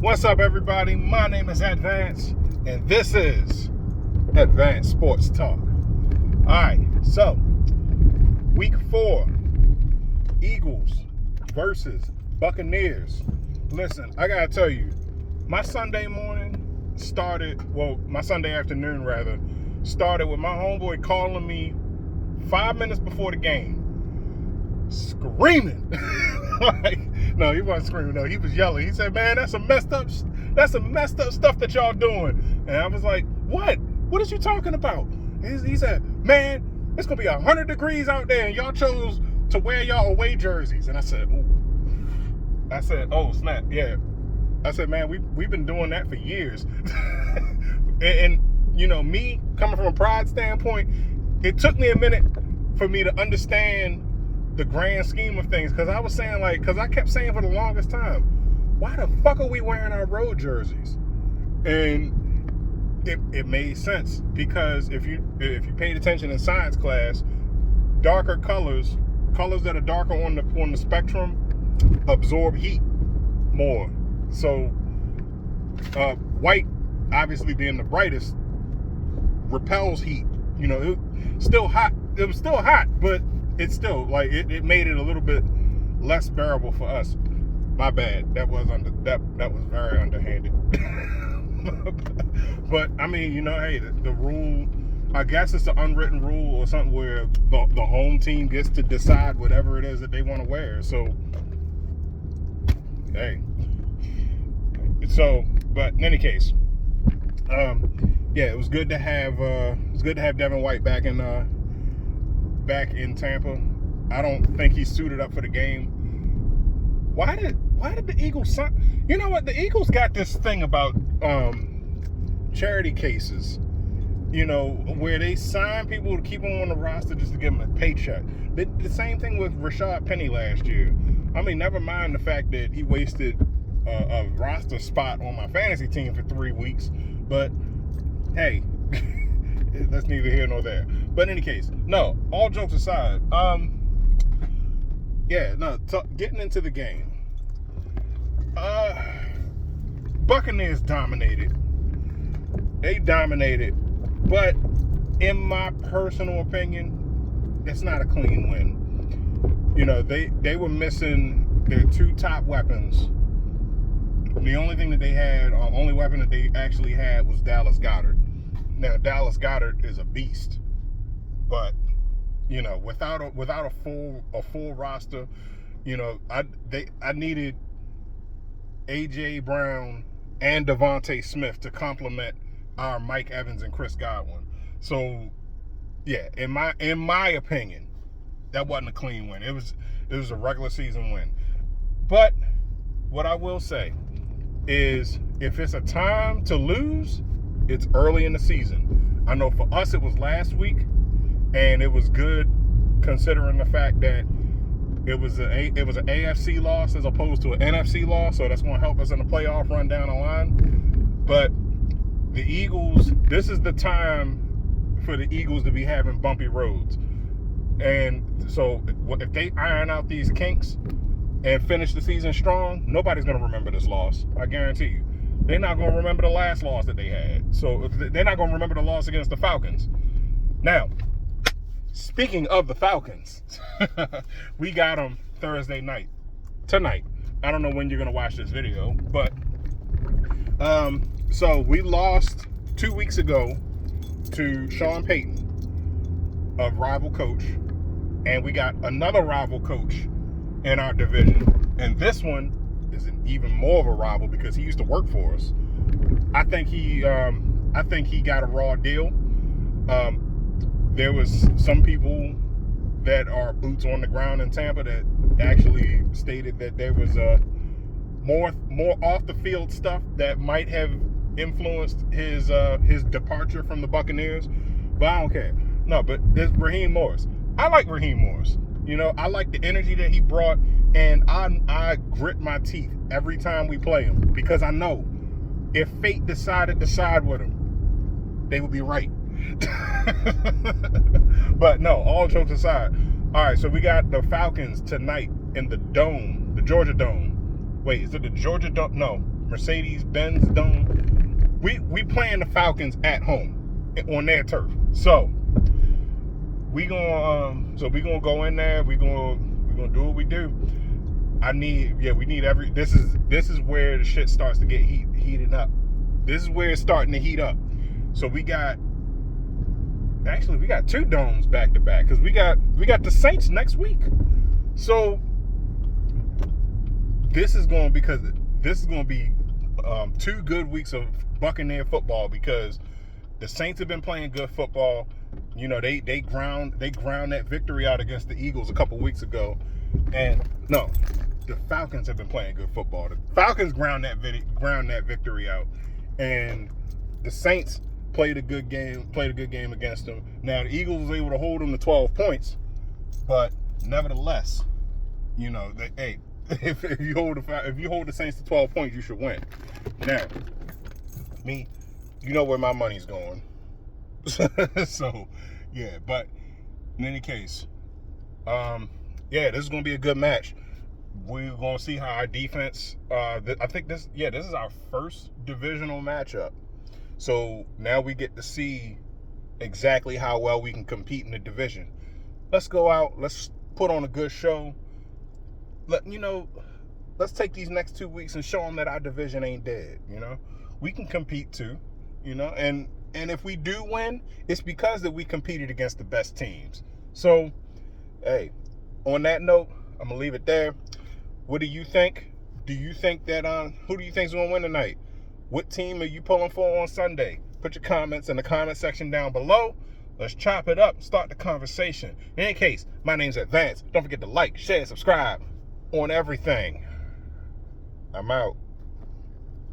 What's up, everybody? My name is Advance, and this is Advanced Sports Talk. All right, so week 4, Eagles versus Buccaneers. Listen, I gotta tell you, my Sunday afternoon started with my homeboy calling me 5 minutes before the game, screaming. No, he wasn't screaming. No, he was yelling. He said, "Man, that's some messed up stuff that y'all doing." And I was like, "What? What is you talking about?" He said, "Man, it's gonna be 100 degrees out there, and y'all chose to wear y'all away jerseys." And I said, "Ooh." I said, "Oh snap, yeah." I said, "Man, we've been doing that for years." and you know, me coming from a pride standpoint, it took me a minute for me to understand the grand scheme of things, because I was saying, because I kept saying for the longest time, why the fuck are we wearing our road jerseys? And it made sense, because if you paid attention in science class, darker colors that are darker on the spectrum absorb heat more. So white, obviously being the brightest, repels heat. You know, it was still hot, but it's still it made it a little bit less bearable for us. My bad. That was very underhanded. But I mean, you know, hey, the rule, I guess it's an unwritten rule or something where the home team gets to decide whatever it is that they want to wear. So hey. So, but in any case, yeah, it was good to have Devin White back in Tampa. I don't think he's suited up for the game. Why did the Eagles sign? You know what? The Eagles got this thing about charity cases, you know, where they sign people to keep them on the roster just to give them a paycheck. They did the same thing with Rashad Penny last year. I mean, never mind the fact that he wasted a roster spot on my fantasy team for 3 weeks, but hey, that's neither here nor there. But in any case, no, all jokes aside, getting into the game, Buccaneers dominated. They dominated, but in my personal opinion, it's not a clean win. You know, they were missing their 2 top weapons. The only thing that they had, only weapon that they actually had, was Dallas Goedert. Now, Dallas Goedert is a beast, but you know, without a full roster, you know, I needed AJ Brown and Devontae Smith to complement our Mike Evans and Chris Godwin. So, yeah, in my opinion, that wasn't a clean win. It was a regular season win. But what I will say is, if it's a time to lose, it's early in the season. I know for us it was last week, and it was good considering the fact that it was an AFC loss as opposed to an NFC loss, so that's going to help us in the playoff run down the line. But the Eagles, this is the time for the Eagles to be having bumpy roads. And so if they iron out these kinks and finish the season strong, nobody's going to remember this loss. I guarantee you. They're not going to remember the last loss that they had. So they're not going to remember the loss against the Falcons. Now, speaking of the Falcons, we got them Thursday night. Tonight. I don't know when you're going to watch this video, but so we lost 2 weeks ago to Sean Payton, a rival coach, and we got another rival coach in our division, and this one is even more of a rival because he used to work for us. I think he got a raw deal. There was some people that are boots on the ground in Tampa that actually stated that there was more off the field stuff that might have influenced his departure from the Buccaneers. But I don't care. No, but there's Raheem Morris. I like Raheem Morris. You know, I like the energy that he brought, and I grit my teeth every time we play him, because I know if fate decided to side with him, they would be right. But no, all jokes aside. All right, so we got the Falcons tonight in the Dome, the Georgia Dome. Wait, is it the Georgia Dome? No, Mercedes-Benz Dome. We playing the Falcons at home on their turf. So we gonna go in there. We gonna do what we do. We need this is where the shit starts to get heated up. This is where it's starting to heat up. So we got 2 domes back to back because we got the Saints next week. So this is going to be 2 good weeks of Buccaneer football because the Saints have been playing good football. You know, they ground that victory out against the Eagles a couple weeks ago, and no, the Falcons have been playing good football. The Falcons ground that victory out, and the Saints played a good game against them. Now the Eagles was able to hold them to 12 points, but nevertheless, you know, if you hold the Saints to 12 points, you should win. Now, you know where my money's going. So, yeah, but in any case, this is going to be a good match. We're going to see how our defense, I think this is our first divisional matchup. So now we get to see exactly how well we can compete in the division. Let's go out. Let's put on a good show. Let's take these next 2 weeks and show them that our division ain't dead. You know, we can compete too. You know, and if we do win, it's because that we competed against the best teams. So, hey, on that note, I'm gonna leave it there. What do you think? Do you think that who do you think is gonna win tonight? What team are you pulling for on Sunday? Put your comments in the comment section down below. Let's chop it up, start the conversation. In any case, my name's Advance. Don't forget to like, share, subscribe on everything. I'm out.